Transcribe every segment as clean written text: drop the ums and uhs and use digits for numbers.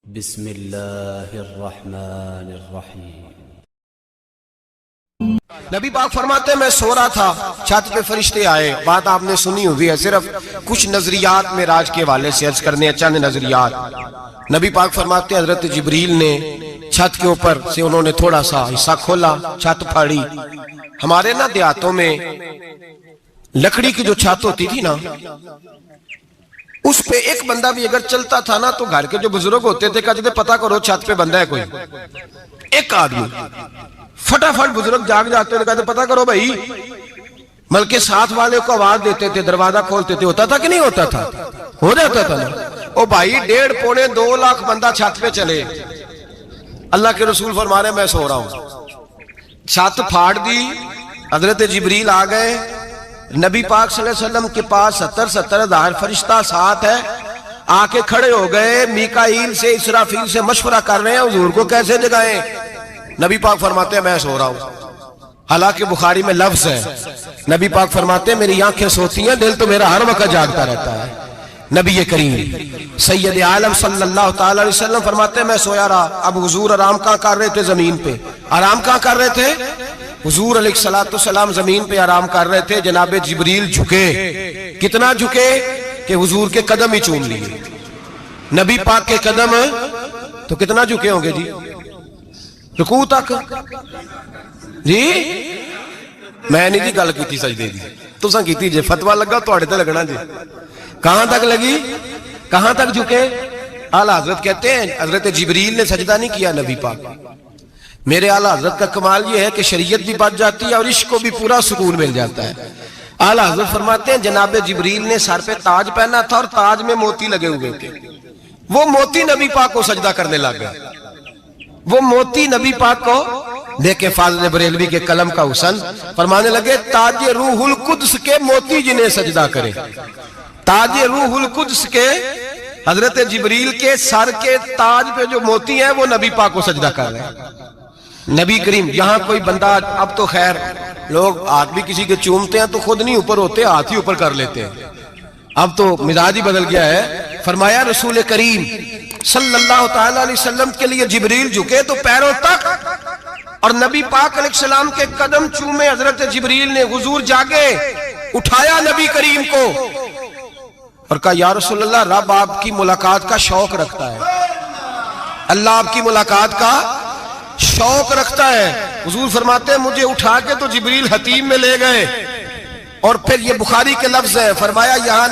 بسم اللہ الرحمن الرحیم۔ نبی پاک فرماتے ہیں میں سو رہا تھا، چھت پہ فرشتے آئے۔ بات آپ نے سنی ہوئی ہے، صرف کچھ نظریات معراج کے حوالے سے عرض کرنے ہیں، چند نظریات۔ نبی پاک فرماتے ہیں حضرت جبریل نے چھت کے اوپر سے انہوں نے تھوڑا سا حصہ کھولا، چھت پھاڑی۔ ہمارے نا دیہاتوں میں لکڑی کی جو چھت ہوتی تھی نا، اس پہ ایک بندہ بھی اگر چلتا تھا نا تو گھر کے جو بزرگ ہوتے تھے کہتے تھے پتہ کرو چھت پہ بندہ ہے کوئی۔ ایک آدمی فٹافٹ بزرگ جاگ جاتے تھے، کہتے پتہ کرو بھائی، بلکہ ساتھ والے کو آواز دیتے تھے، دروازہ کھولتے تھے۔ ہوتا تھا کہ نہیں ہوتا تھا؟ ہو جاتا تھا نا۔ او بھائی 1.5 پونے 2 لاکھ بندہ چھت پہ چلے، اللہ کے رسول فرما رہے ہیں میں سو رہا ہوں۔ چھت پھاڑ دی، حضرت جبریل آ گئے، نبی پاک صلی اللہ علیہ وسلم کے پاس 70 ہزار فرشتہ ساتھ ہے، آ کے کھڑے ہو گئے، میکائیل سے اسرافیل سے مشورہ کر رہے ہیں حضور کو کیسے جگائیں۔ نبی پاک فرماتے ہیں میں سو رہا ہوں۔ حالانکہ بخاری میں لفظ ہے، نبی پاک فرماتے ہیں میری آنکھیں سوتی ہیں، دل تو میرا ہر وقت جاگتا رہتا ہے۔ نبی کریم سید عالم صلی اللہ تعالی علیہ وسلم فرماتے ہیں میں سویا رہا۔ اب حضور آرام کہاں کر رہے تھے؟ زمین پہ۔ آرام کہاں کر رہے تھے؟ حضور علیہ السلام زمین پہ آرام کر رہے تھے، جناب جبریل جھکے۔ کتنا جھکے کہ حضور کے قدم ہی چوم لیے۔ نبی پاک کے قدم تو کتنا جھکے ہوں گے جی؟ رکوع تک جی؟ میں نہیں جی گل کی سجدے دی، تساں کیتی جے، فتویٰ لگا تواڈے تے لگنا جی۔ کہاں تک لگی؟ کہاں تک جھکے؟ اعلیٰ حضرت کہتے ہیں حضرت جبریل نے سجدہ نہیں کیا نبی پاک۔ میرے اعلیٰ حضرت کا کمال یہ ہے کہ شریعت بھی بچ جاتی ہے اور عشق کو بھی پورا سکون مل جاتا ہے۔ اعلیٰ حضرت فرماتے ہیں جناب جبریل نے سر پہ تاج پہنا تھا اور تاج میں موتی لگے ہوئے تھے، وہ موتی نبی پاک کو سجدہ کرنے لگ گئے۔ وہ موتی نبی پاک کو دیکھیں، فاضل بریلوی کے قلم کا حسن، فرمانے لگے تاج روح القدس کے موتی جنہیں سجدہ کرے۔ تاج روح القدس کے حضرت جبریل کے سر کے تاج پہ جو موتی ہیں وہ نبی پاک کو سجدہ کر رہے ہیں۔ نبی کریم یہاں کوئی بندہ، اب تو خیر لوگ ہاتھ بھی کسی کے چومتے ہیں تو خود نہیں اوپر ہوتے، ہاتھ ہی اوپر کر لیتے ہیں، اب تو مزاج ہی بدل گیا ہے۔ فرمایا رسول کریم صلی اللہ تعالی علیہ وسلم کے لیے جبریل جھکے تو پیروں تک، اور نبی پاک علیہ السلام کے قدم چومے حضرت جبریل نے۔ حضور جاگے، اٹھایا نبی کریم کو اور کہا یا رسول اللہ، رب آپ کی ملاقات کا شوق رکھتا ہے، اللہ آپ کی ملاقات کا شوق رکھتا ہے۔ حضور فرماتے ہیں مجھے اٹھا کے تو جبریل حتیم میں لے گئے، اور پھر یہ بخاری کے لفظ ہے، فرمایا یہاں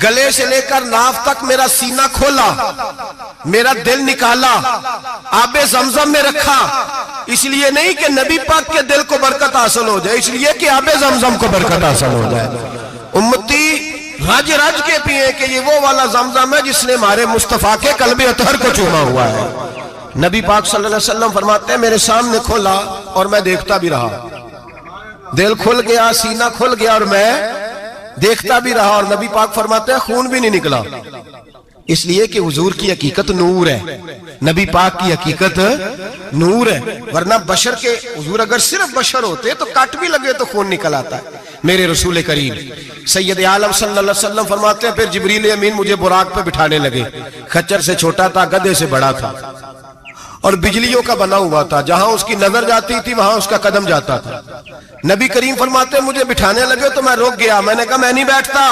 گلے سے لے کر ناف تک میرا سینہ کھولا، میرا دل نکالا، آب زمزم میں رکھا، اس لیے نہیں کہ نبی پاک کے دل کو برکت حاصل ہو جائے، اس لیے کہ آب زمزم کو برکت حاصل ہو جائے۔ امتی رج رج کے پیئے کہ یہ وہ والا زمزم ہے جس نے ہمارے مصطفیٰ کے قلب اطہر کو چوما ہوا ہے۔ نبی پاک صلی اللہ علیہ وسلم فرماتے ہیں میرے سامنے کھولا اور میں دیکھتا بھی رہا، دل کھل گیا، سینہ کھل گیا اور میں دیکھتا بھی رہا، اور نبی پاک فرماتے ہیں خون بھی نہیں نکلا، اس لیے کہ حضور کی حقیقت نور ہے، نبی پاک کی حقیقت نور ہے، ورنہ بشر کے حضور اگر صرف بشر ہوتے تو کٹ بھی لگے تو خون نکل آتا ہے۔ میرے رسول کریم سید عالم صلی اللہ علیہ وسلم فرماتے ہیں پھر جبریل امین مجھے براق پہ بٹھانے لگے، خچر سے چھوٹا تھا، گدھے سے بڑا تھا، اور بجلیوں کا بنا ہوا تھا، جہاں اس کی نظر جاتی تھی وہاں اس کا قدم جاتا تھا۔ نبی کریم فرماتے ہیں مجھے بٹھانے لگے تو میں رک گیا، میں نے کہا میں نہیں بیٹھتا۔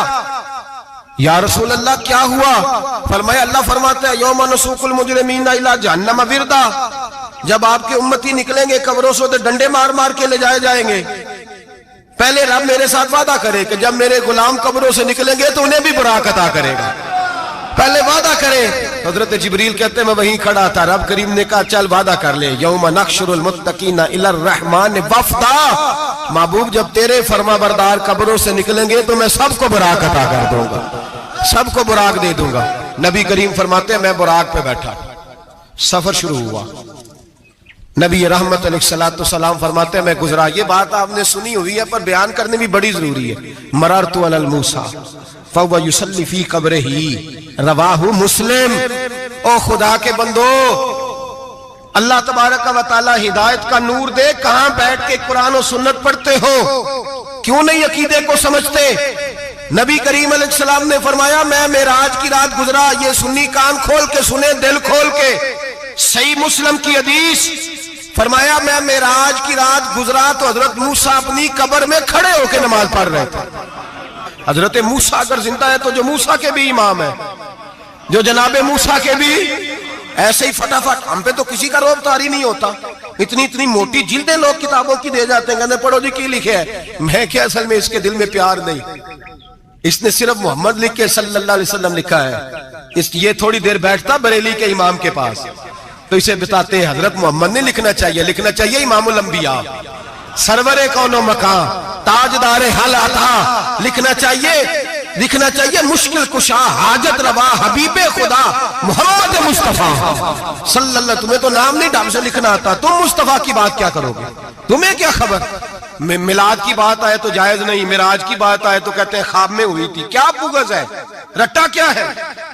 یا رسول اللہ کیا ہوا؟ فرمایا اللہ فرماتے ہیں یوم نسوق المجرمین الی جہنم وردا، جب آپ کے امتی نکلیں گے قبروں سے تو ڈنڈے مار مار کے لے جائے جائیں گے۔ پہلے رب میرے ساتھ وعدہ کرے کہ جب میرے غلام قبروں سے نکلیں گے تو انہیں بھی براق عطا کرے گا، پہلے وعدہ کرے۔ حضرت جبریل کہتے ہیں میں وہیں کھڑا تھا، رب کریم نے کہا چل وعدہ کر لے، یوم نحشر المتقین الی الرحمن وفدا، محبوب جب تیرے فرما بردار قبروں سے نکلیں گے تو میں سب کو براق عطا کر دوں گا، سب کو براق دے دوں گا۔ نبی کریم فرماتے ہیں میں براق پہ بیٹھا، سفر شروع ہوا، نبی رحمت علیہ السلام فرماتے ہیں میں گزرا۔ یہ بات آپ نے سنی ہوئی ہے پر بیان کرنے بھی بڑی ضروری ہے۔ مررت علی الموسیٰ فہو یصلی فی قبرہ، رواہ مسلم۔ او خدا کے بندو، اللہ تبارک و تعالی ہدایت کا نور دے، کہاں بیٹھ کے قرآن و سنت پڑھتے ہو؟ کیوں نہیں عقیدے کو سمجھتے؟ نبی کریم علیہ السلام نے فرمایا میں معراج کی رات گزرا، یہ سنی کان کھول کے سنے، دل کھول کے، صحیح مسلم کی حدیث، فرمایا میں معراج کی رات گزرا تو حضرت موسیٰ اپنی قبر میں کھڑے ہو کے نماز پڑھ رہے تھے۔ حضرت موسیٰ اگر زندہ ہے تو جو موسیٰ کے بھی امام ہے، جو جناب موسیٰ کے بھی ایسے ہی فٹافٹ، ہم پہ تو کسی کا روب طاری نہیں ہوتا، اتنی موٹی جلدیں لوگ کتابوں کی دے جاتے ہیں، کہتے ہیں پڑھو جی کی لکھے ہے، میں کیا اصل میں اس کے دل میں پیار نہیں، اس نے صرف محمد لکھ کے صلی اللہ علیہ وسلم لکھا ہے، یہ تھوڑی دیر بیٹھتا بریلی کے امام کے پاس تو اسے بتاتے ہیں حضرت محمد نے لکھنا چاہیے امام الانبیاء، سرور کون و مکان، تاجدار حال عطا، لکھنا چاہیے مشکل کشا، حاجت روا، حبیب خدا محمد مصطفیٰ صلی اللہ۔ تمہیں تو نام نہیں ڈھنگ سے لکھنا آتا، تم مصطفیٰ کی بات کیا کرو گے؟ تمہیں کیا خبر؟ میلاد کی بات آئے تو جائز نہیں، معراج کی بات آئے تو کہتے ہیں خواب میں ہوئی تھی، کیا بغض ہے، رٹا کیا ہے؟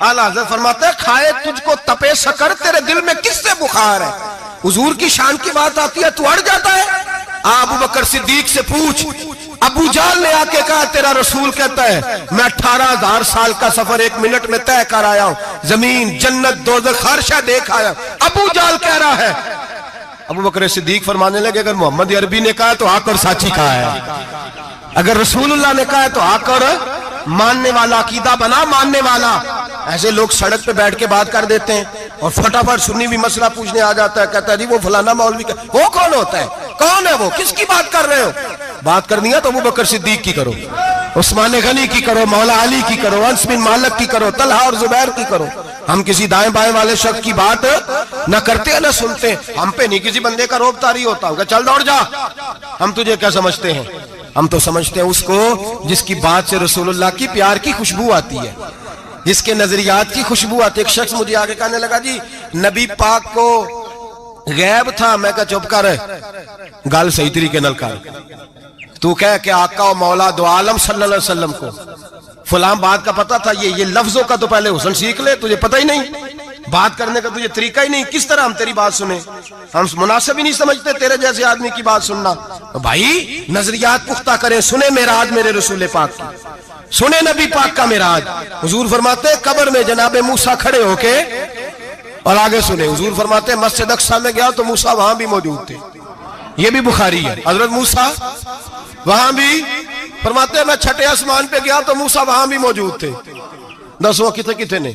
اعلیٰ حضرت فرماتے ہیں کھائے تجھ کو تپے سکر، تیرے دل میں کس سے بخار ہے؟ حضور کی شان کی بات آتی ہے تو اڑ جاتا ہے۔ ابو بکر صدیق سے پوچھ، ابو جہل نے آ کے کہا تیرا رسول کہتا ہے میں 18,000 سال کا سفر 1 منٹ میں طے کر آیا ہوں، زمین جنت دوزخ ہر شے دیکھ آیا۔ ابو جہل کہہ رہا ہے، ابو بکر صدیق فرمانے لگے اگر محمد عربی نے کہا تو آ کر ساچی کہا ہے، اگر رسول اللہ نے کہا ہے تو آ کر ماننے والا، عقیدہ بنا ماننے والا۔ ایسے لوگ سڑک پہ بیٹھ کے بات کر دیتے ہیں اور فٹافٹ سنی بھی مسئلہ پوچھنے آ جاتا ہے، کہتا ہے جی وہ فلانا مولوی کا، وہ کون ہوتا ہے، کون ہے وہ، کس کی بات کر رہے ہو؟ بات کرنی ہے تو ابو بکر صدیق کی کرو، عثمان غنی کی کرو، مولا علی کی کرو، انس بن مالک کی کرو، طلحہ اور زبیر کی کرو۔ ہم کسی دائیں بائیں والے شخص کی بات نہ کرتے ہیں نہ سنتے، ہم پہ نہیں کسی بندے کا روب طاری ہوتا ہوگا، چل دوڑ جا، ہم تجھے کیا سمجھتے ہیں؟ ہم تو سمجھتے ہیں اس کو جس کی بات سے رسول اللہ کی پیار کی خوشبو آتی ہے، جس کے نظریات کی خوشبو آتی ہے۔ ایک شخص مجھے آگے کہنے لگا جی نبی پاک کو غیب تھا، میں کہا چپ کر، گال صحیح طریقے نل کر، تو کہہ کہ آقا و مولا دو عالم صلی اللہ علیہ وسلم کو فلاں بات کا پتہ تھا، یہ لفظوں کا تو پہلے حسن سیکھ لے، تجھے پتہ ہی نہیں، بات کرنے کا تجھے طریقہ ہی نہیں، کس طرح ہم تیری بات سنیں؟ ہم مناسب ہی نہیں سمجھتے تیرے جیسے آدمی کی بات سننا۔ بھائی نظریات پختہ کریں، سنیں معراج میرے رسول پاک کی، سنیں نبی پاک کا معراج۔ حضور فرماتے قبر میں جناب موسیٰ کھڑے ہو کے، اور آگے سنیں حضور فرماتے مسجد اقصیٰ میں گیا تو موسیٰ وہاں بھی موجود تھے، یہ بھی بخاری ہے، حضرت موسیٰ وہاں بھی، فرماتے ہیں میں چھٹے آسمان پہ گیا تو موسیٰ وہاں بھی موجود تھے۔ دسو کتنے نے؟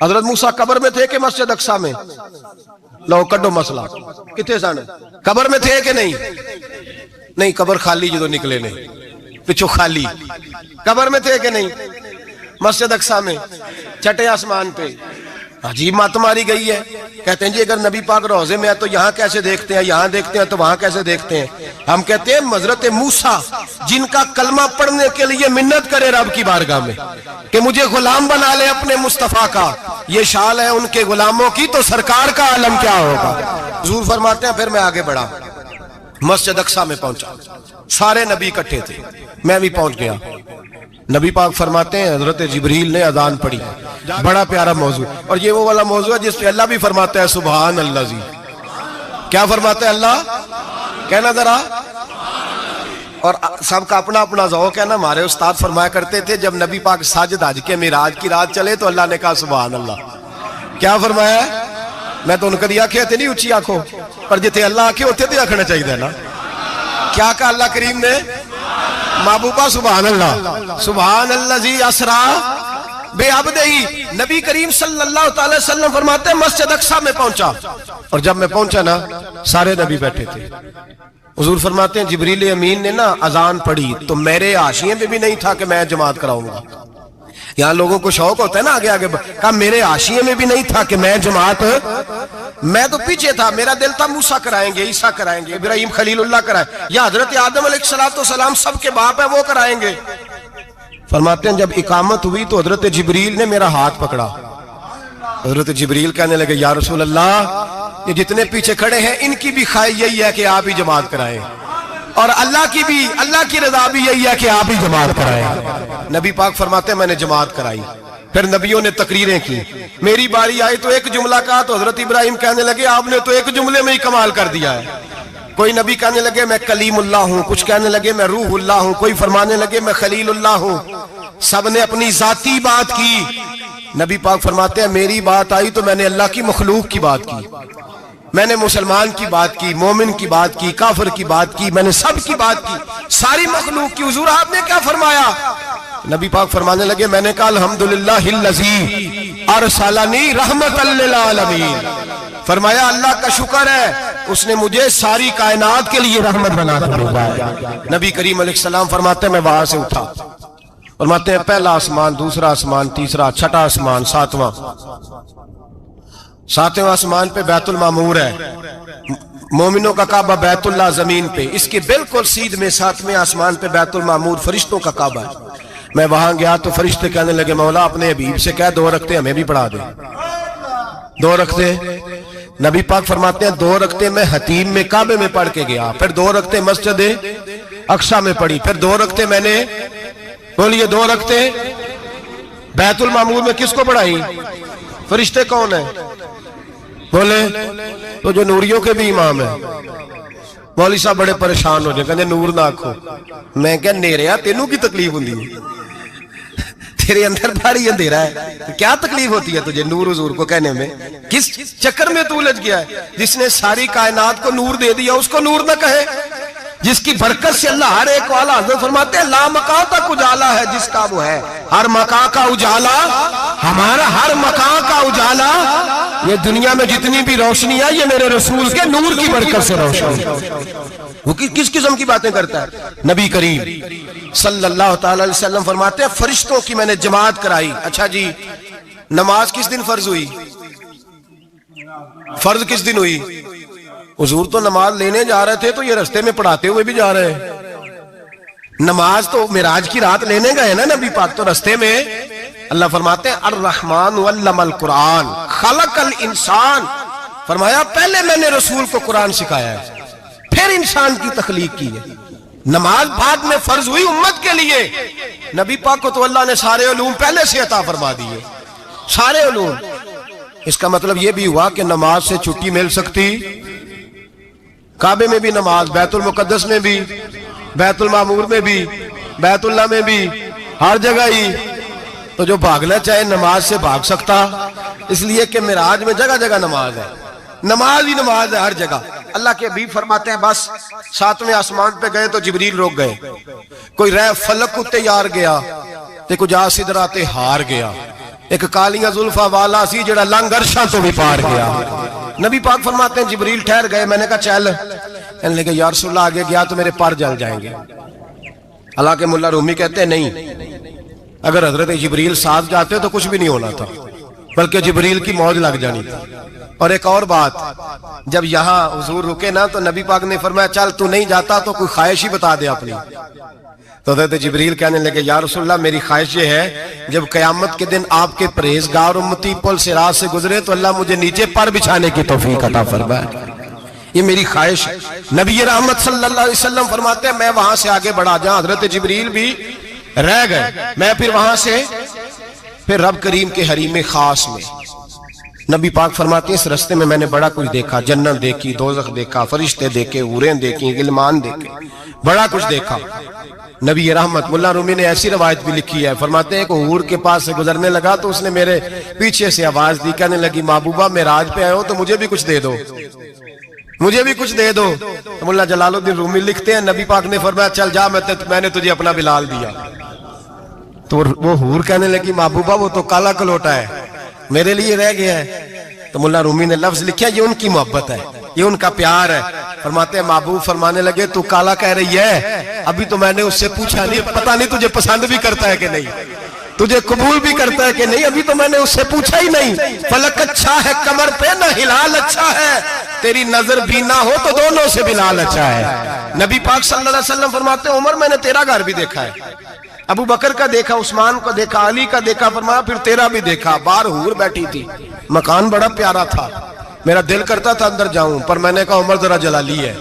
حضرت موسیٰ قبر میں تھے کہ مسجد اقصیٰ میں؟ لو کڈو مسئلہ، کتنے سن قبر میں تھے کہ نہیں؟ نہیں، قبر خالی جدو نکلے نے پچھو خالی، قبر میں تھے کہ نہیں؟ مسجد اقصیٰ میں، چھٹے آسمان پہ۔ عجیب مات ماری گئی ہے، کہتے ہیں جی اگر نبی پاک روزے میں ہے تو یہاں کیسے دیکھتے ہیں، یہاں دیکھتے ہیں تو وہاں کیسے دیکھتے ہیں؟ ہم کہتے ہیں حضرت موسیٰ جن کا کلمہ پڑھنے کے لیے منت کرے رب کی بارگاہ میں کہ مجھے غلام بنا لے اپنے مصطفیٰ کا، یہ شال ہے ان کے غلاموں کی، تو سرکار کا عالم کیا ہوگا؟ حضور فرماتے ہیں پھر میں آگے بڑھا، مسجد اقصیٰ میں پہنچا، سارے نبی اکٹھے تھے، میں بھی پہنچ گیا۔ نبی پاک فرماتے ہیں حضرت جبریل نے اذان پڑھی، بڑا پیارا موضوع، اور یہ وہ والا موضوع ہے جس پہ اللہ بھی فرماتا ہے سبحان اللہ جی، کیا فرماتا ہے اللہ؟ کہنا ذرا، اور سب کا اپنا اپنا ذوق ہے نا۔ ہمارے استاد فرمایا کرتے تھے جب نبی پاک ساجد حج کے معراج کی رات چلے تو اللہ نے کہا سبحان اللہ، کیا فرمایا؟ میں تو ان کدی آنکھیں تھے نہیں اچھی آنکھوں پر، جتنے اللہ آنکھیں ہوتے تھے آنکھنا چاہیے نا، کیا کہا اللہ کریم نے؟ محبوبہ سبحان اللہ، سبحان اللہ جی اسرا بے عبدہی۔ نبی کریم صلی اللہ تعالی وسلم فرماتے ہیں مسجد اقصیٰ میں پہنچا، اور جب میں پہنچا نا سارے نبی بیٹھے تھے۔ حضور فرماتے ہیں جبریل امین نے نا اذان پڑھی تو میرے حاشیے میں بھی نہیں تھا کہ میں جماعت کراؤں گا، یہاں لوگوں کو شوق ہوتا ہے نا آگے آگے، کہا میرے حاشیے میں بھی نہیں تھا کہ میں جماعت، میں تو پیچھے تھا، میرا دل تھا موسیٰ کرائیں گے، عیسیٰ کرائیں گے، ابراہیم خلیل اللہ کرائیں، یا حضرت آدم علیہ السلام سب کے باپ ہے وہ کرائیں گے۔ فرماتے ہیں جب اقامت ہوئی تو حضرت جبریل نے میرا ہاتھ پکڑا، حضرت جبریل کہنے لگے یا رسول اللہ یہ جتنے پیچھے کھڑے ہیں ان کی بھی خواہش یہی ہے کہ آپ ہی جماعت کرائیں، اور اللہ کی رضا بھی یہی ہے کہ آپ ہی جماعت کرائیں۔ نبی پاک فرماتے ہیں میں نے جماعت کرائی، پھر نبیوں نے تقریریں کی، میری باری آئی تو ایک جملہ کہا تو حضرت ابراہیم کہنے لگے آپ نے تو ایک جملے میں ہی کمال کر دیا ہے۔ کوئی نبی کہنے لگے میں کلیم اللہ ہوں، کچھ کہنے لگے میں روح اللہ ہوں، کوئی فرمانے لگے میں خلیل اللہ ہوں، سب نے اپنی ذاتی بات کی، نبی پاک فرماتے ہیں میری بات آئی تو میں نے اللہ کی مخلوق کی بات کی، میں نے مسلمان کی بات کی، مومن کی بات کی، کافر کی بات کی، میں نے سب کی بات کی، ساری مخلوق کی۔ حضور آپ نے کیا فرمایا؟ نبی پاک فرمانے لگے میں نے کہا الحمدللہ الذی ارسلنی رحمۃ للعالمین، فرمایا اللہ کا شکر ہے اس نے مجھے ساری کائنات کے لیے رحمت بنا کر بھیجا۔ نبی کریم علیہ السلام فرماتے ہیں میں وہاں سے اٹھا، فرماتے ہیں پہلا آسمان، دوسرا آسمان، تیسرا، چھٹا آسمان، ساتواں آسمان پہ بیت المعمور ہے، مومنوں کا کعبہ بیت اللہ زمین پہ، اس کے بالکل سیدھ میں 7ویں آسمان پہ بیت المعمور فرشتوں کا کعبہ ہے۔ میں وہاں گیا تو فرشتے کہنے لگے مولا اپنے حبیب سے کہہ 2 رکعتیں ہمیں بھی پڑھا دے۔ 2 رکعتیں نبی پاک فرماتے ہیں 2 رکعتیں میں حتیم میں کعبے میں پڑھ کے گیا، پھر 2 رکعتیں مسجد اقصی میں پڑھی، پھر 2 رکعتیں میں نے بولیے 2 رکعتیں بیت المعمور میں کس کو پڑھائی؟ فرشتے کون ہیں بولے؟ تو جو نوریوں کے بھی امام ہیں۔ مولوی صاحب بڑے پریشان ہو جائے، کہنے نور نہ آکھو۔ میں کہ نیریا تینوں کی تکلیف ہوندی ہے، تیرے اندر بھاری اندھیرا ہے، کیا تکلیف ہوتی ہے تجھے نور حضور کو کہنے میں؟ کس چکر میں تو الجھ گیا ہے؟ جس نے ساری کائنات کو نور دے دیا اس کو نور نہ کہے، جس کی برکت سے اللہ ہر ایک والا، حضرت فرماتے ہیں لا مکان تک اجالا ہے جس کا وہ ہے، ہر مکان کا اجالا ہمارا، ہر مکان کا اجالا، یہ دنیا میں جتنی بھی روشنی ہے یہ میرے رسول کے نور کی برکت سے روشنی ہے۔ وہ کس قسم کی باتیں کرتا ہے؟ نبی کریم صلی اللہ تعالی علیہ وسلم فرماتے ہیں فرشتوں کی میں نے جماعت کرائی۔ اچھا جی نماز کس دن فرض ہوئی؟ فرض کس دن ہوئی؟ حضور تو نماز لینے جا رہے تھے تو یہ رستے میں پڑھاتے ہوئے بھی جا رہے ہیں۔ نماز تو معراج کی رات لینے گئے نا نبی پاک، تو رستے میں اللہ فرماتے ہیں الرحمن علم القرآن خلق الانسان، فرمایا پہلے میں نے رسول کو قرآن سکھایا ہے پھر انسان کی تخلیق کی ہے۔ نماز بعد میں فرض ہوئی امت کے لیے، نبی پاک کو تو اللہ نے سارے علوم پہلے سے عطا فرما دیے، سارے علوم۔ اس کا مطلب یہ بھی ہوا کہ نماز سے چھٹی مل سکتی، کعبے میں بھی نماز، بیت المقدس میں بھی، بیت المعمور میں بھی، بیت اللہ میں بھی، ہر جگہ ہی۔ تو جو بھاگنا چاہے نماز سے بھاگ سکتا، اس لیے کہ معراج میں جگہ جگہ نماز ہے، نماز ہی نماز ہے ہر جگہ۔ اللہ کے حبیب فرماتے ہیں بس 7ویں آسمان پہ گئے تو جبریل روک گئے، کوئی رہ فلک کو تیار گیا تے کچھ سدرات ہار گیا، ایک کالیاں زلفاں والا سی جڑا لنگ عرشاں تو بھی پار گیا۔ نبی پاک فرماتے ہیں جبریل ٹھہر گئے، میں نے کہا چل، کہنے لگے یا رسول اللہ آگے گیا تو میرے پر جل جائیں گے۔ حالانکہ ملا رومی کہتے ہیں نہیں، اگر حضرت جبریل ساتھ جاتے تو کچھ بھی نہیں ہونا تھا، بلکہ جبریل کی موج لگ جانی تھی۔ اور ایک اور بات، جب یہاں حضور رکے نا تو نبی پاک نے فرمایا چل تو نہیں جاتا تو کوئی خواہش ہی بتا دے اپنی۔ تو حضرت جبریل کہنے لگے یا رسول اللہ میری خواہش یہ ہے جب قیامت کے دن آپ کے پرہیزگار امتی پل صراط سے گزرے تو اللہ مجھے نیچے پر بچھانے کی توفیق عطا فرمائے، یہ میری خواہش ہے۔ نبی رحمت صلی اللہ علیہ وسلم فرماتے ہیں میں وہاں سے آگے بڑھا جہاں حضرت جبریل بھی رہ گئے، میں پھر وہاں سے پھر رب کریم کے حریم خاص میں۔ نبی پاک فرماتے ہیں اس رستے میں میں نے بڑا کچھ دیکھا، جنت دیکھی، دوزخ دیکھا، فرشتے دیکھے، حوریں دیکھی، غلمان دیکھے، بڑا کچھ دیکھا۔ نبی رحمت ملا رومی نے ایسی روایت بھی لکھی ہے، فرماتے ہیں کہ حور کے پاس سے گزرنے لگا تو اس نے میرے پیچھے سے آواز دی، کہنے لگی محبوبہ معراج پہ آئے ہو تو مجھے بھی کچھ دے دو، مجھے بھی کچھ دے دو۔ تو ملا جلال الدین رومی لکھتے ہیں نبی پاک نے فرمایا چل جا میں نے تجھے اپنا بلال دیا۔ تو وہ حور کہنے لگی محبوبہ وہ تو کالا کلوٹا ہے، میرے لیے رہ گیا ہے۔ تو ملا رومی نے لفظ لکھا یہ ان کی محبت ہے، یہ ان کا پیار ہے۔ فرماتے ہیں محبوب فرمانے لگے تو کالا کہہ رہی ہے، ابھی تو میں نے اس سے پوچھا نہیں، پتہ نہیں تجھے پسند بھی کرتا ہے کہ نہیں، تجھے قبول بھی کرتا ہے کہ نہیں، ابھی تو میں نے اس سے پوچھا ہی نہیں۔ فلک اچھا ہے کمر پہ نہ ہلال اچھا ہے، تیری نظر بھی نہ ہو تو دونوں سے بلال اچھا ہے۔ نبی پاک صلی اللہ علیہ وسلم فرماتے ہیں عمر میں نے تیرا گھر بھی دیکھا ہے، ابو بکر کا دیکھا، عثمان کا دیکھا، علی کا دیکھا، فرمایا پھر تیرا بھی دیکھا۔ باہر حور بیٹھی تھی، مکان بڑا پیارا تھا، میرا دل کرتا تھا اندر جاؤں، پر میں نے کہا عمر ذرا جلالی ہے،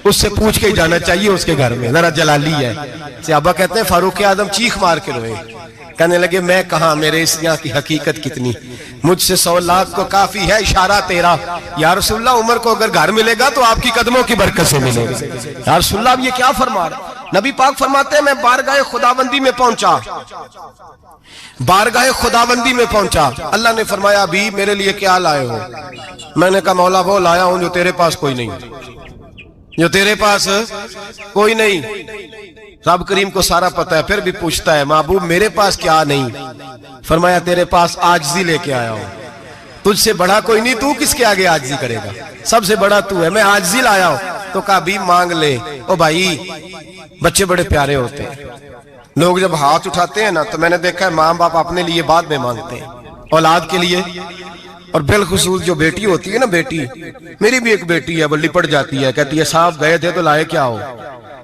اس سے پوچھ کے ہی جانا چاہیے اس کے گھر میں، ذرا جلالی ہے۔ صحابہ کہتے ہیں فاروق اعظم چیخ مار کے روئے، کہنے لگے میں کہاں، میرے اس یہاں کی حقیقت کتنی، مجھ سے 100 لاکھ کو کافی ہے اشارہ تیرا۔ یا رسول اللہ عمر کو اگر گھر ملے گا تو آپ کی قدموں کی برکت سے ملے گا۔ یا رسول اللہ اب یہ کیا فرما رہا؟ نبی پاک فرماتے ہیں میں بارگاہ خداوندی میں پہنچا، بارگاہ خداوندی میں پہنچا، اللہ نے فرمایا ابھی میرے لیے کیا لائے ہو؟ میں نے کہا مولا وہ لایا ہوں جو تیرے پاس کوئی نہیں، جو تیرے پاس کوئی نہیں۔ رب کریم کو سارا پتہ ہے، پھر بھی پوچھتا ہے محبوب میرے پاس کیا نہیں؟ فرمایا تیرے پاس عاجزی لے کے آیا ہوں، تجھ سے بڑا کوئی نہیں، تو کس کے آگے عاجزی کرے گا؟ سب سے بڑا تو ہے، میں عاجزی لایا ہوں۔ تو کہا بھی مانگ لے۔ او بھائی بچے بڑے پیارے ہوتے ہیں، لوگ جب ہاتھ اٹھاتے ہیں نا تو میں نے دیکھا ہے ماں باپ اپنے لیے بعد میں مانگتے ہیں، اولاد کے لیے، اور بالخصوص جو بیٹی ہوتی ہے نا، بیٹی میری بھی ایک بیٹی ہے، وہ لپٹ جاتی ہے، کہتی ہے صاحب گئے تھے تو لائے کیا ہو؟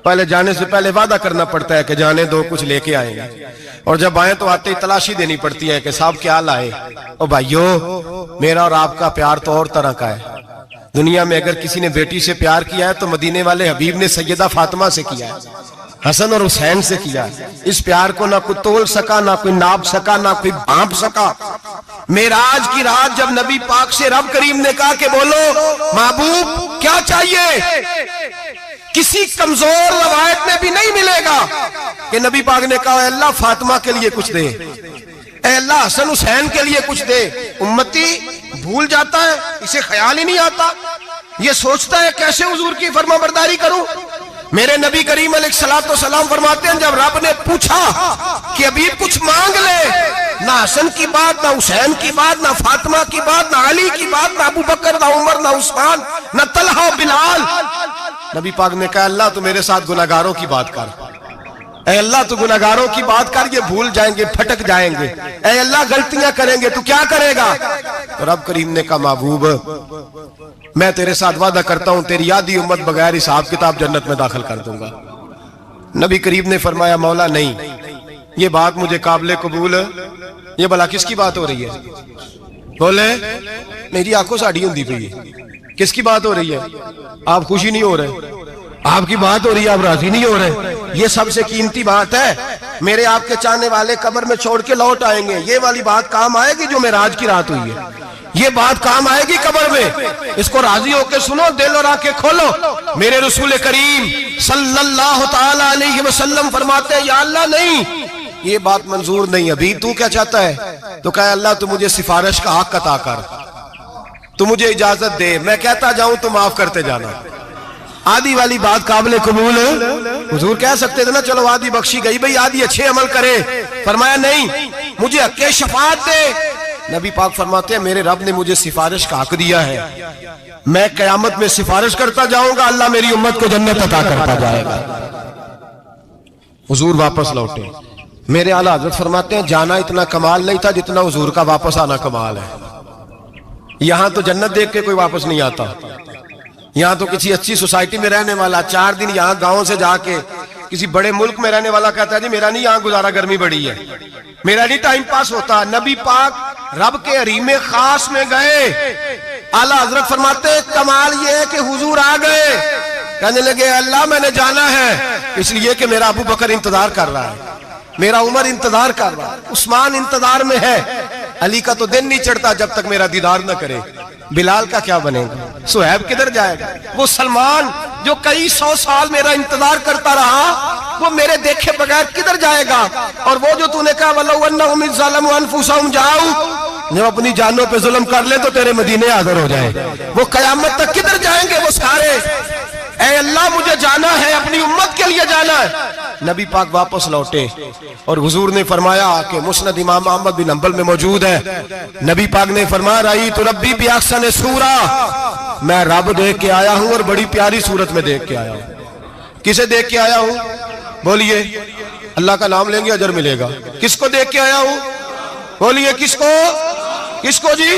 پہلے جانے سے پہلے وعدہ کرنا پڑتا ہے کہ جانے دو کچھ لے کے آئیں گے، اور جب آئیں تو آتے ہی تلاشی دینی پڑتی ہے کہ صاحب کیا لائے۔ او بھائیو میرا اور آپ کا پیار تو اور طرح کا ہے، دنیا میں اگر کسی نے بیٹی سے پیار کیا ہے تو مدینے والے حبیب نے سیدہ فاطمہ سے کیا ہے، حسن اور حسین سے کیا ہے۔ اس پیار کو نہ کوئی تول سکا، نہ کوئی ناپ سکا، نہ کوئی بھانپ سکا۔ معراج کی رات جب نبی پاک سے رب کریم نے کہا کہ بولو محبوب کیا چاہیے، کسی کمزور روایت میں بھی نہیں ملے گا کہ نبی پاک نے کہا اے اللہ فاطمہ کے لیے کچھ دے، اے اللہ حسن حسین کے لیے کچھ دے۔ امتی بھول جاتا ہے، اسے خیال ہی نہیں آتا، یہ سوچتا ہے کیسے حضور کی فرما برداری کروں۔ میرے نبی کریم علیہ السلام فرماتے ہیں جب رب نے پوچھا کہ ابھی کچھ مانگ لے، نہ حسن کی بات، نہ حسین کی بات، نہ فاطمہ کی بات، نہ علی کی بات، نہ ابو بکر، نہ عمر، نہ عثمان، نہ طلحہ بلال، نبی پاک نے کہا اللہ تو میرے ساتھ گناہگاروں کی بات کر، اے اللہ تو گناہگاروں کی بات کر، یہ بھول جائیں گے، پھٹک جائیں گے، اے اللہ غلطیاں کریں گے تو کیا کرے گا؟ تو رب کریم نے کہا محبوب میں تیرے ساتھ وعدہ کرتا ہوں تیری آدھی امت بغیر حساب کتاب جنت میں داخل کر دوں گا۔ نبی کریم نے فرمایا مولا نہیں، یہ بات مجھے قابل قبول ہے، یہ بھلا کس کی بات ہو رہی ہے؟ بولے میری آنکھوں ساڑھی ہوندی پئی ہے، کس کی بات ہو رہی ہے؟ آپ خوشی نہیں ہو رہے، آپ کی بات ہو رہی ہے، آپ راضی نہیں ہو رہے، یہ سب سے قیمتی بات ہے۔ میرے آپ کے چاہنے والے قبر میں چھوڑ کے لوٹ آئیں گے، یہ والی بات کام آئے گی جو معراج کی رات ہوئی ہے، یہ بات کام آئے گی قبر میں، اس کو راضی ہو کے سنو، دل اور آنکھیں کھولو۔ میرے رسول کریم صلی اللہ تعالی علیہ وسلم فرماتے ہیں یا اللہ نہیں، یہ بات منظور نہیں، ابھی تو کیا چاہتا ہے؟ تو کہا اللہ تو مجھے سفارش کا حق عطا کر، تو مجھے اجازت دے، میں کہتا جاؤں تو معاف کرتے جانا۔ آدھی والی بات قابل قبول حضور کہہ سکتے تھے نا چلو آدھی بخشی گئی بھئی آدھی اچھے عمل کرے، فرمایا نہیں مجھے حق شفاعت دے۔ نبی پاک فرماتے ہیں میرے رب نے مجھے سفارش کا حق دیا ہے، میں قیامت میں سفارش کرتا جاؤں گا، اللہ میری امت کو جنت عطا کرتا جائے گا۔ حضور واپس لوٹے، میرے اعلیٰ حضرت فرماتے ہیں جانا اتنا کمال نہیں تھا جتنا حضور کا واپس آنا کمال ہے۔ یہاں تو جنت دیکھ کے کوئی واپس نہیں آتا، یہاں تو کسی اچھی سوسائٹی میں رہنے والا 4 دن یہاں گاؤں سے جا کے کسی بڑے ملک میں رہنے والا کہتا ہے جی میرا نہیں یہاں گزارا، گرمی بڑی ہے، میرا نہیں ٹائم پاس ہوتا۔ نبی پاک رب کے حریم خاص میں گئے، اعلیٰ حضرت فرماتے ہیں کمال یہ ہے کہ حضور آ گئے، کہنے لگے اللہ میں نے جانا ہے اس لیے کہ میرا ابو بکر انتظار کر رہا ہے، میرا عمر انتظار کر رہا ہے، عثمان انتظار میں ہے، علی کا تو دن نہیں چڑھتا جب تک میرا دیدار نہ کرے، بلال کا کیا بنے گا، صہیب کدھر جائے گا، وہ سلمان جو کئی 100 سال میرا انتظار کرتا رہا وہ میرے دیکھے بغیر کدھر جائے گا، اور وہ جو تو نے کہا وَلَوْ أَنَّهُمْ إِذْ ظَلَمُوا أَنفُسَهُمْ جَاءُوا، جب اپنی جانوں پہ ظلم کر لے تو تیرے مدینے حاضر ہو جائیں، وہ قیامت تک کدھر جائیں گے وہ سارے، اے اللہ مجھے جانا ہے، اپنی امت کے لیے جانا ہے۔ نبی پاک واپس لوٹے اور حضور نے فرمایا کہ مسند امام احمد بن حنبل میں موجود ہے، نبی پاک نے فرمایا رأیت ربی بأحسن صورہ، میں رب دیکھ کے آیا ہوں اور بڑی پیاری صورت میں دیکھ کے آیا ہوں۔ کسے دیکھ کے آیا ہوں؟ بولیے، اللہ کا نام لیں گے اجر ملے گا۔ کس کو دیکھ کے آیا ہوں؟ بولیے کس کو؟ کس کو جی؟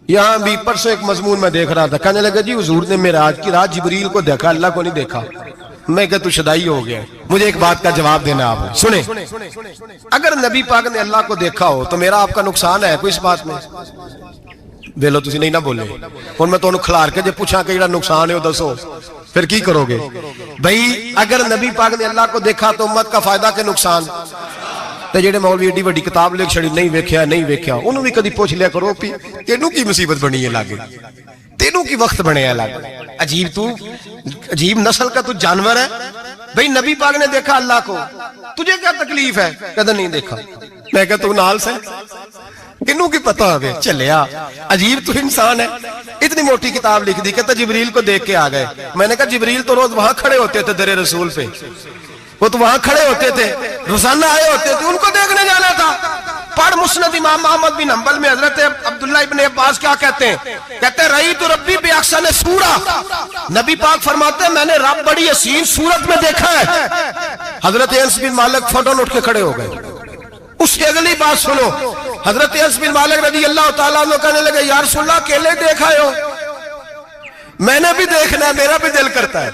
یہاں بھی پرسوں ایک مضمون میں دیکھ رہا تھا، کہنے لگا جی حضور نے معراج کی رات جبریل کو دیکھا، اللہ کو نہیں دیکھا۔ میں کہا تو شدائی ہو گیا، مجھے ایک بات کا جواب دینا آپ سنیں، اگر نبی پاک نے اللہ کو دیکھا ہو تو میرا آپ کا نقصان ہے کوئی اس بات میں؟ بیلو تسی نہیں نہ بولے، اور میں تو انہوں کھلار کے جب پوچھا کہ جڑا نقصان ہے وہ دسو، پھر کی کرو گے؟ بھئی اگر نبی پاک نے اللہ کو دیکھا تو امت کا فائدہ کے نقصان؟ تے جڑے مولوی ایڈی وڈی کتاب لکھ چھڑی نہیں ویکھیا نہیں ویکھیا، انہوں بھی کدی پوچھ لیا کرو پی تینوں کی مصیبت بنی ہے لاگے، تینوں کی وقت بنے ہے لاگے، عجیب تو عجیب نسل کا تو جانور ہے بھئی. نبی پاک نے دیکھا اللہ کو, تجھے کیا تکلیف ہے؟ کہتا نہیں دیکھا. میں کہتا تو نال سے کنوں کی پتہ ہوگے چلیا. عجیب تو انسان ہے. اتنی موٹی کتاب لکھ دی. کہتا جبریل کو دیکھ کے آ گئے. میں نے کہا جبریل تو روز وہاں کھڑے ہوتے تھے در رسول پہ, وہ تو وہاں کھڑے ہوتے تھے, روزانہ آئے ہوتے تھے, ان کو دیکھنے جانا تھا. پڑھ مسند امام احمد بن حنبل میں حضرت عبداللہ ابن عباس کیا کہتے ہیں؟ کہتے ہیں رأیت ربی بأحسن صورہ. نبی پاک فرماتے ہیں میں نے رب بڑی حسین صورت میں دیکھا ہے. حضرت انس بن مالک فوراً اٹھ کے کھڑے ہو گئے. اس کی اگلی بات سنو. حضرت انس بن مالک رضی اللہ تعالیٰ عنہ کہنے لگے یا رسول اللہ اکیلے دیکھا ہو؟ میں نے بھی دیکھنا ہے, میرا بھی دل کرتا ہے.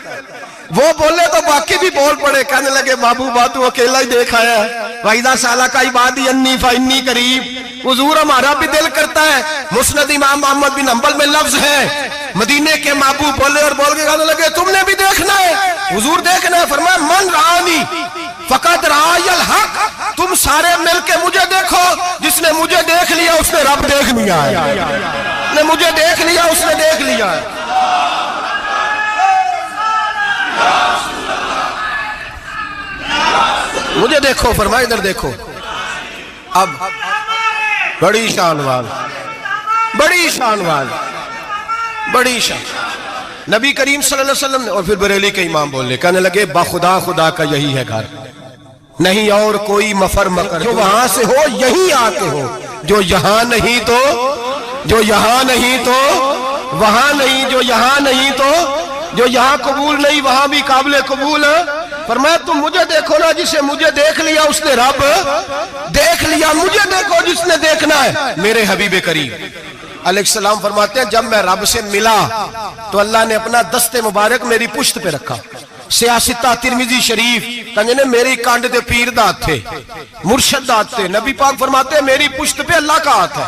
وہ بولے تو باقی بھی بول پڑے. کہنے لگے محبوبہ تو اکیلا ہی دیکھا ہے. وَإِذَا سَأَلَكَ عِبَادِي أَنِّي فَإِنِّي قَرِيبٌ. حضور ہمارا بھی دل کرتا ہے. مسند امام احمد بن حنبل میں لفظ ہے مدینے کے محبوب بولے اور بول کے کہنے لگے تم نے بھی دیکھنا ہے؟ حضور دیکھنا ہے. فرمایا من رآنی فقط رآی الحق. تم سارے مل کے مجھے دیکھو, جس نے مجھے دیکھ لیا اس نے رب دیکھ لیا ہے. نے مجھے دیکھ لیا اس نے دیکھ لیا ہے. مجھے دیکھو. فرمایا ادھر دیکھو. اب بڑی شان وال, بڑی شان وال, بڑی شان. نبی کریم صلی اللہ علیہ وسلم نے, اور پھر بریلی کے امام بولے, کہنے لگے باخدا خدا کا یہی ہے گھر, نہیں اور کوئی مفر مکر. جو وہاں سے ہو یہی آتے ہو, جو یہاں نہیں تو, جو یہاں نہیں تو وہاں نہیں, جو یہاں نہیں تو, جو یہاں قبول نہیں وہاں بھی قابل قبول. فرمایا تم مجھے دیکھو نا, جسے مجھے دیکھ لیا اس نے رب دیکھ لیا. مجھے دیکھو جس نے دیکھنا ہے. میرے حبیب کریم علیہ السلام فرماتے ہیں جب میں رب سے ملا تو اللہ نے اپنا دست مبارک میری پشت پہ رکھا. سیاستہ ترمذی شریف کہنے میری کانڈ دے پیر دات تھے, مرشد دات تھے. نبی پاک فرماتے ہیں میری پشت پہ اللہ کا ہاتھ ہے.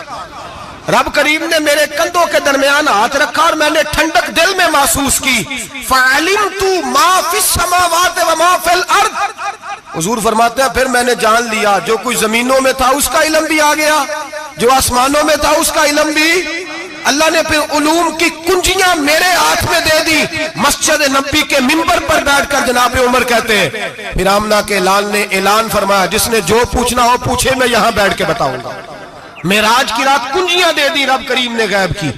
رب کریم نے میرے کندھوں کے درمیان ہاتھ رکھا اور میں نے ٹھنڈک دل میں محسوس کی. فَعَلِمْتُ مَا فِي السَّمَاوَاتِ وَمَا فِي الْأَرْضِ. حضور فرماتے ہیں پھر میں نے جان لیا جو کچھ زمینوں میں تھا اس کا علم بھی آ گیا, جو آسمانوں میں تھا اس کا علم بھی. اللہ نے پھر علوم کی کنجیاں میرے ہاتھ میں دے دی. مسجد نبی کے منبر پر بیٹھ کر جناب عمر کہتے ہیں پھر آمنہ کے لال نے اعلان فرمایا جس نے جو پوچھنا ہو پوچھے, میں یہاں بیٹھ کے بتاؤں گا. معراج کی رات کنجیاں دے دی رب کریم نے غیب کی.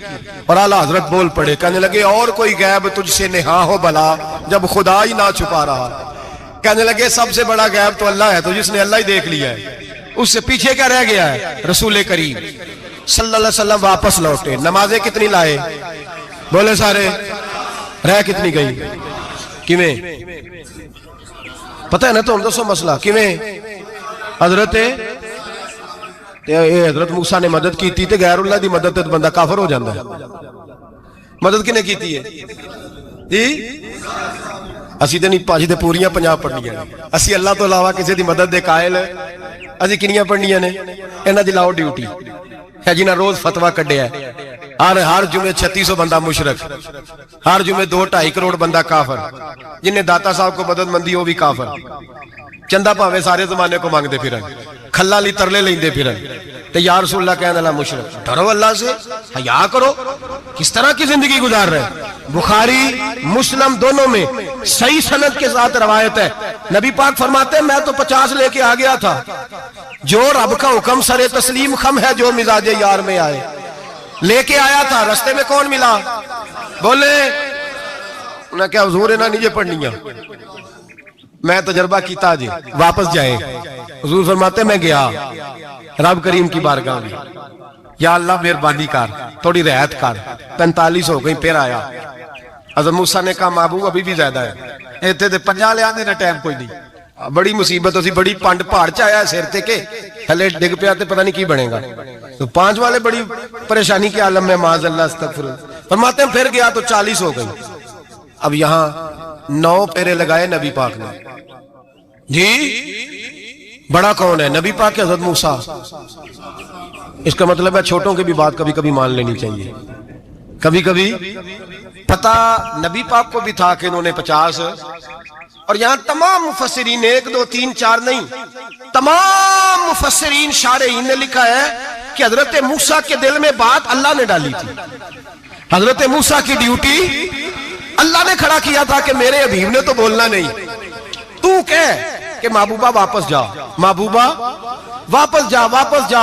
اور اعلیٰ حضرت بول پڑے, کہنے لگے اور کوئی غیب تجھ سے نہا ہو بلا جب خدا ہی نہ چھپا رہا. کہنے لگے سب سے بڑا غیب تو اللہ ہے, تو جس نے اللہ ہی دیکھ لیا ہے. اس سے پیچھے کیا رہ گیا ہے؟ رسول کریم صلی اللہ علیہ وسلم واپس لوٹے. نمازیں کتنی لائے؟ بولے سارے. رہ کتنی گئی؟ کیویں پتہ ہے نا؟ تو ہم دوسو مسئلہ کیویں حضرت موسیٰ نے مدد کی تھی تے غیر اللہ دی مدد تے بندہ کافر ہو جاندہ ہے. مدد کنے کی تھی ہے جی؟ اسی تے نہیں پانچ تے پوریاں 50 پڑھنیاں نے. اسی اللہ تو علاوہ کسی دی مدد دے قائل اسی کنیاں پڑھنیاں نے. انہاں دی لاؤ ڈیوٹی ہے جنہاں روز فتویٰ کڈے ہے. ہر جمعے 3600 بندہ مشرک, ہر جمعے 2-2.5 کروڑ بندہ کافر. جنہیں داتا صاحب کو مدد مندی ہو بھی کافر. چندہ پاوے سارے زمانے کو مانگ دے پھرن, کھلا لی ترلے لیں دے پھرن. تے یا رسول اللہ کہنے اللہ مشرک. ڈرو اللہ سے, حیا کرو. کس طرح کی زندگی گزار رہے ہیں؟ بخاری مسلم دونوں میں صحیح سند کے ساتھ روایت ہے. نبی پاک فرماتے ہیں میں تو 50 لے کے آ گیا تھا. جو رب کا حکم سر تسلیم خم ہے جو مزاج یار میں آئے. لے کے آیا تھا, رستے میں کون ملا؟ بولے انہاں کیا حضور انہاں نیجے پڑھنیاں, میں تجربہ کیتا جی واپس جائے. حضور فرماتے میں گیا رب کریم کی بارگاہ میں, یا اللہ مہربانی کر تھوڑی رعایت کر. 45 ہو گئی پھر آیا. حضرت موسیٰ نے کہا محبوب ابھی بھی زیادہ ہے. ایتھے تے 50 لے آنے نہ ٹائم کوئی نہیں. بڑی مصیبت اسی بڑی پانڈ پہاڑ چایا ہے سیر تے کے ہلے ڈگ پیا تے پتہ نہیں کی بنے گا. تو 5 والے بڑی پریشانی کے عالم میں معاذ اللہ استغفر. فرماتے ہیں پھر گیا تو 40 ہو گئی. اب یہاں 9 پھیرے لگائے نبی پاک نے جی. بڑا کون ہے؟ نبی پاک کے حضرت موسیٰ. اس کا مطلب ہے چھوٹوں کی بھی بات کبھی کبھی مان لینی چاہیے. کبھی کبھی پتہ نبی پاک کو بھی تھا کہ انہوں نے 50. اور یہاں تمام مفسرین 1 2 3 4 نہیں, تمام مفسرین شارحین نے لکھا ہے کہ حضرت موسیٰ کے دل میں بات اللہ نے ڈالی تھی. حضرت موسیٰ کی ڈیوٹی اللہ نے کھڑا کیا تھا کہ میرے حبیب نے تو بولنا نہیں، تو کہہ کہ محبوبہ واپس جا، محبوبہ واپس جا، واپس جا،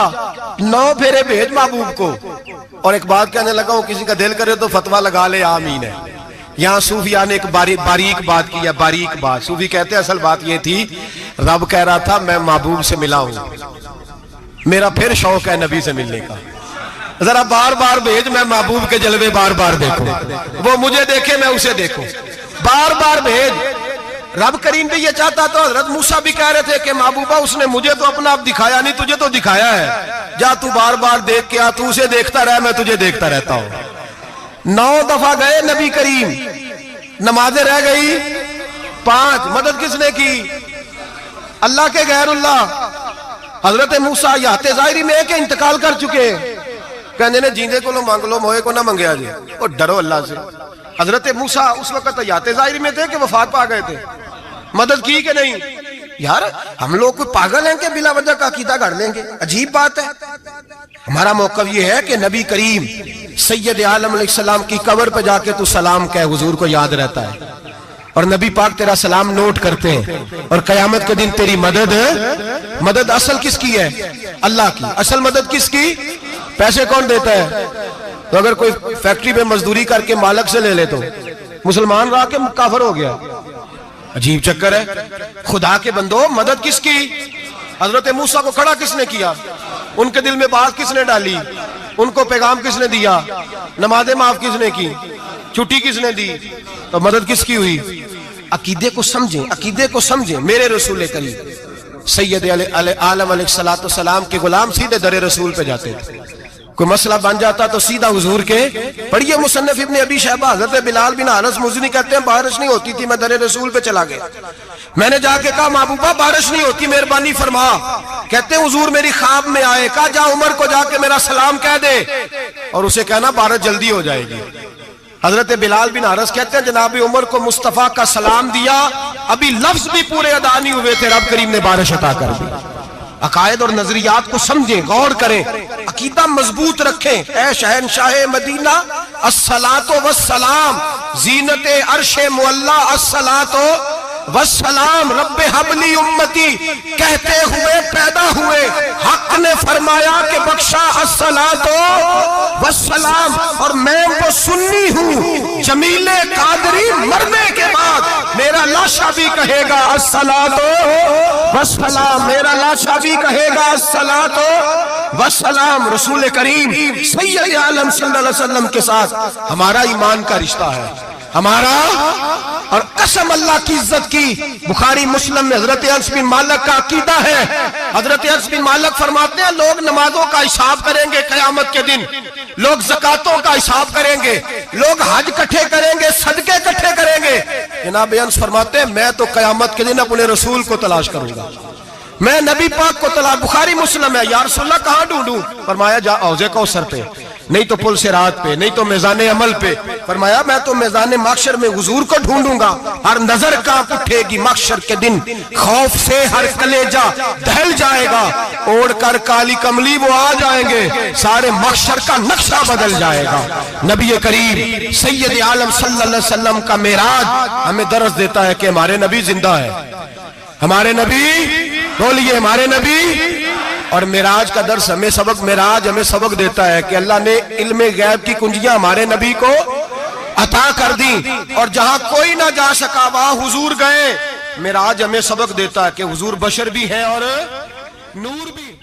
9 پھیرے بھیج محبوب کو۔ اور ایک بات کہنے لگا ہوں، کسی کا دل کرے تو فتویٰ لگا لے، آمین ہے۔ یہاں صوفیاء نے ایک باریک بات کی ہے، باریک بات۔ صوفی کہتے ہیں اصل بات یہ تھی، رب کہہ رہا تھا میں محبوب سے ملا ہوں، میرا پھر شوق ہے نبی سے ملنے کا، ذرا بار بار بھیج، میں محبوب کے جلوے بار بار دیکھوں، وہ مجھے دیکھے میں اسے دیکھوں، بار بار بھیج۔ رب کریم بھی یہ چاہتا تو حضرت موسیٰ بھی کہہ رہے تھے کہ محبوبہ اس نے مجھے تو اپنا آپ دکھایا نہیں، تجھے تو دکھایا ہے، جا تو بار بار دیکھ کے آ، تو اسے دیکھتا رہ، میں تجھے دیکھتا رہتا ہوں۔ 9 دفعہ گئے نبی کریم، نمازیں رہ گئی 5، مدد کس نے کی؟ اللہ کے غیر اللہ۔ حضرت موسیٰ یات ظاہری میں کہ انتقال کر چکے، کہنے نے جیندے کو لو مانگ لو، موئے کو نہ منگیا جی، اور ڈرو اللہ سے۔ حضرت موسیٰ اس وقت یات ظاہری میں تھے کہ وفات پا گئے تھے، مدد کی کہ نہیں؟ یار ہم لوگ کوئی پاگل ہیں کہ بلا وجہ کا عقیدہ گھڑ لیں گے؟ عجیب بات ہے۔ ہمارا موقف یہ ہے کہ نبی کریم سید عالم علیہ السلام کی قبر پہ جا کے تو سلام کہے، حضور کو یاد رہتا ہے، اور نبی پاک تیرا سلام نوٹ کرتے ہیں، اور قیامت کے دن تیری مدد اصل کس کی ہے؟ اللہ کی۔ اصل مدد کس کی؟ پیسے کون دیتا ہے؟ تو اگر کوئی فیکٹری میں مزدوری کر کے مالک سے لے لے تو مسلمان رہا کہ کافر ہو گیا؟ عجیب چکر ہے۔ خدا کے بندو، مدد کس کی؟ حضرت موسیٰ کو کھڑا کس نے کیا؟ ان کے دل میں بات کس نے ڈالی؟ ان کو پیغام کس نے دیا؟ نمازیں معاف کس نے کی؟ چھٹی کس نے دی؟ تو مدد کس کی ہوئی؟ عقیدے کو سمجھیں، عقیدے کو سمجھیں۔ میرے رسول کریم سید عالم علیہ السلام کے غلام سیدھے در رسول پہ جاتے تھے، کوئی مسئلہ بن جاتا تو سیدھا حضور کے پڑھیے مصنف ابن ابی شیبہ، حضرت بلال بن انس مزنی کہتے ہیں بارش نہیں ہوتی تھی، میں در رسول پہ چلا گیا، میں نے جا کے کہا محبوبہ بارش نہیں ہوتی، مہربانی فرما۔ کہتے ہیں حضور میری خواب میں آئے، کہا جا عمر کو جا کے میرا سلام کہہ دے، اور اسے کہنا بارش جلدی ہو جائے گی۔ حضرت بلال بن حارث کہتے ہیں جناب عمر کو مصطفیٰ کا سلام دیا، ابھی لفظ بھی پورے ادا نہیں ہوئے تھے، رب کریم نے بارش عطا کر دی۔ عقائد اور نظریات کو سمجھیں، غور کریں، عقیدہ مضبوط رکھیں۔ اے شہنشاہ مدینہ الصلاۃ والسلام، زینت عرش معلی الصلاۃ والسلام، رب حبلی امتی کہتے ہوئے پیدا ہوئے، حق نے فرمایا کہ بخشا الصلاۃ والسلام، اور میں وہ سنی ہوں جمیل قادری مرنے کے بعد میرا لاشا بھی کہے گا الصلاۃ والسلام، میرا لاشا بھی کہے گا الصلاۃ والسلام۔ رسول کریم سید عالم صلی اللہ علیہ وسلم کے ساتھ ہمارا ایمان کا رشتہ ہے، ہمارا، اور قسم اللہ کی عزت کی، بخاری مسلم میں حضرت انس بن مالک کا عقیدہ ہے، حضرت انس بن مالک فرماتے ہیں لوگ نمازوں کا حساب کریں گے قیامت کے دن، لوگ زکاتوں کا حساب کریں گے، لوگ حج کٹھے کریں گے، صدقے کٹھے کریں گے۔ جناب انس فرماتے ہیں میں تو قیامت کے دن اپنے رسول کو تلاش کروں گا، میں نبی پاک کو تلاش۔ بخاری مسلم ہے، یا رسول اللہ کہاں ڈھونڈوں؟ فرمایا جا حوض کوثر پہ، نہیں تو پل صراط پہ، نہیں تو میزان عمل پہ۔ فرمایا میں تو میزان محشر میں حضور کو ڈھونڈوں گا، ہر نظر کانپ اٹھے گی محشر کے دن، خوف سے ہر کلیجہ دہل جائے گا، اوڑھ کر کالی کملی وہ آ جائیں گے، سارے محشر کا نقشہ بدل جائے گا۔ نبی کریم سید عالم صلی اللہ علیہ وسلم کا معراج ہمیں درس دیتا ہے کہ ہمارے نبی زندہ ہے، ہمارے نبی، بولیے ہمارے نبی۔ اور معراج کا درس ہمیں سبق، معراج ہمیں سبق دیتا ہے کہ اللہ نے علم غیب کی کنجیاں ہمارے نبی کو عطا کر دی، اور جہاں کوئی نہ جا سکا وہاں حضور گئے۔ معراج ہمیں سبق دیتا ہے کہ حضور بشر بھی ہے اور نور بھی ہے۔